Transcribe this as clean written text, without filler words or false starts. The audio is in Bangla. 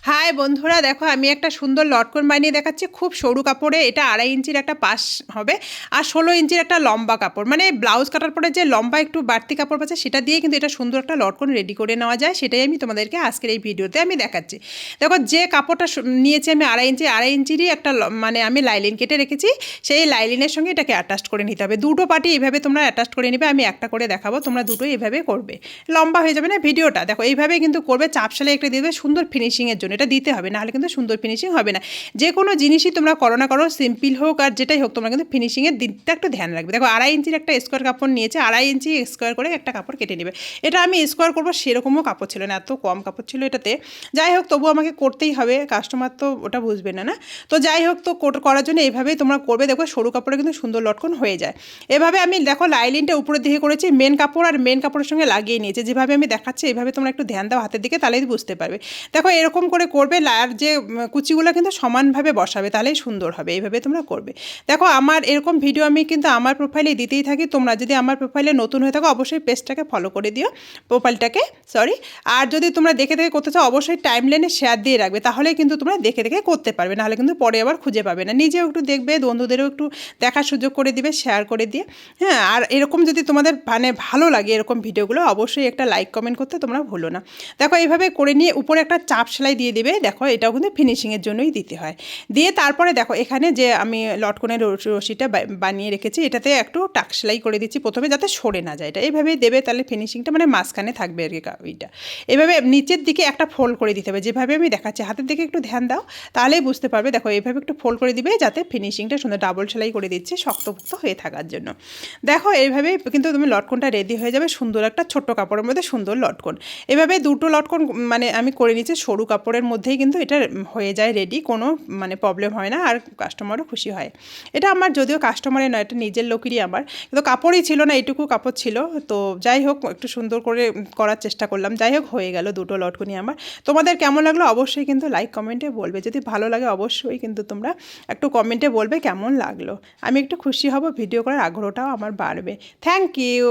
হাই বন্ধুরা, দেখো আমি একটা সুন্দর লটকন বানিয়ে দেখাচ্ছি। খুব সরু কাপড়ে, এটা 2.5 ইঞ্চির একটা পাশ হবে আর 16 ইঞ্চির একটা লম্বা কাপড়, মানে ব্লাউজ কাটার পরে যে লম্বা একটু বাড়তি কাপড় পাচ্ছে সেটা দিয়ে কিন্তু এটা সুন্দর একটা লটকন রেডি করে নেওয়া যায়। সেটাই আমি তোমাদেরকে আজকের এই ভিডিওতে আমি দেখাচ্ছি। দেখো, যে কাপড়টা নিয়েছি আমি 2.5 ইঞ্চিরই একটা মানে আমি লাইলিন কেটে রেখেছি। সেই লাইলিনের সঙ্গে এটাকে অ্যাটাচ করে নিতে হবে। দুটো পার্টি এইভাবে তোমরা অ্যাটাচ করে নিবে। আমি একটা করে দেখাবো, তোমরা দুটোই এইভাবে করবে। লম্বা হয়ে যাবে না ভিডিওটা। দেখো এইভাবে কিন্তু করবে, চাপ সেলাই একটা দিয়ে দেবে সুন্দর ফিনিশিংয়ের জন্য। এটা দিতে হবে, নাহলে কিন্তু সুন্দর ফিনিশিং হবে না। যে কোনো জিনিসই তোমরা করো না করো, সিম্পল হোক আর যেটাই হোক, তোমরা কিন্তু ফিনিশিংয়ের দিকটা একটু ধ্যান রাখবে। দেখো 2.5 ইঞ্চির একটা স্কোয়ার কাপড় নিয়েছে, 2.5 ইঞ্চি স্কোয়ার করে একটা কাপড় কেটে নেবে। এটা আমি স্কোয়ার করবো সেরকমও কাপড় ছিল না, এত কম কাপড় ছিল এটাতে। যাই হোক, তবু আমাকে করতেই হবে, কাস্টমার তো ওটা বুঝবে না। না তো যাই হোক, তো করার জন্য এইভাবেই তোমরা করবে। দেখো সরু কাপড়ে কিন্তু সুন্দর লটকন হয়ে যায়। এভাবে আমি দেখো লাইলিনটা উপরের দিকে করেছি, মেন কাপড় আর মেন কাপড়ের সঙ্গে লাগিয়ে নিয়েছি। যেভাবে আমি দেখাচ্ছি এইভাবে তোমরা একটু ধ্যান দাও হাতের দিকে, তাহলেই বুঝতে পারবে। দেখো এরকম করে করবে, আর যে কুচিগুলো কিন্তু সমানভাবে বসাবে, তাহলেই সুন্দর হবে। এইভাবে তোমরা করবে। দেখো আমার এরকম ভিডিও আমি কিন্তু আমার প্রোফাইলে দিতেই থাকি। তোমরা যদি আমার প্রোফাইলে নতুন হয়ে থাকো, অবশ্যই পেজটাকে ফলো করে দিও, প্রোফাইলটাকে সরি। আর যদি তোমরা দেখে দেখে করতে চাও, অবশ্যই টাইমলাইনে শেয়ার দিয়ে রাখবে, তাহলে কিন্তু তোমরা দেখে দেখে করতে পারবে, নাহলে কিন্তু পরে আবার খুঁজে পাবে না। নিজেও একটু দেখবে, বন্ধুদেরও একটু দেখার সুযোগ করে দিবে, শেয়ার করে দিয়ে। হ্যাঁ, আর এরকম যদি তোমাদের মানে ভালো লাগে এরকম ভিডিওগুলো, অবশ্যই একটা লাইক কমেন্ট করতে তোমরা ভুলো না। দেখো এইভাবে করে নিয়ে উপরে একটা চাপ সেলাই দিয়ে দিবে। দেখো এটাও কিন্তু ফিনিশিংয়ের জন্যই দিতে হয়। দিয়ে তারপরে দেখো এখানে যে আমি লটকনের রশিটা বানিয়ে রেখেছি, এটাতে একটু টাক সেলাই করে দিচ্ছি প্রথমে, যাতে সরে না যায়। এটা এইভাবেই দেবে, তাহলে ফিনিশিংটা মানে মাঝখানে থাকবে আর কি। ওইটা এইভাবে নিচের দিকে একটা ফোল্ড করে দিতে হবে, যেভাবে আমি দেখাচ্ছি। হাতের দিকে একটু ধ্যান দাও, তাহলেই বুঝতে পারবে। দেখো এইভাবে একটু ফোল্ড করে দিবে, যাতে ফিনিশিংটা সুন্দর। ডাবল সেলাই করে দিচ্ছি শক্তপোক্ত হয়ে থাকার জন্য। দেখো এইভাবেই কিন্তু তুমি লটকনটা রেডি হয়ে যাবে, সুন্দর একটা ছোট্ট কাপড়ের মধ্যে সুন্দর লটকন। এভাবে দুটো লটকন মানে আমি করে নিচ্ছি সরু কাপড়ের মধ্যেই, কিন্তু এটা হয়ে যায় রেডি, কোনো মানে প্রবলেম হয় না, আর কাস্টমারও খুশি হয়। এটা আমার যদিও কাস্টমারের নয়, এটা নিজের লোকেরই আমার, কিন্তু কাপড়ই ছিল না, এইটুকু কাপড় ছিল। তো যাই হোক, একটু সুন্দর করে করার চেষ্টা করলাম। যাই হোক, হয়ে গেল দুটো লটকনই আমার। তোমাদের কেমন লাগলো অবশ্যই কিন্তু লাইক কমেন্টে বলবে। যদি ভালো লাগে অবশ্যই কিন্তু তোমরা একটু কমেন্টে বলবে কেমন লাগলো। আমি একটু খুশি হব, ভিডিও করার আগ্রহটাও আমার বাড়বে। Thank you.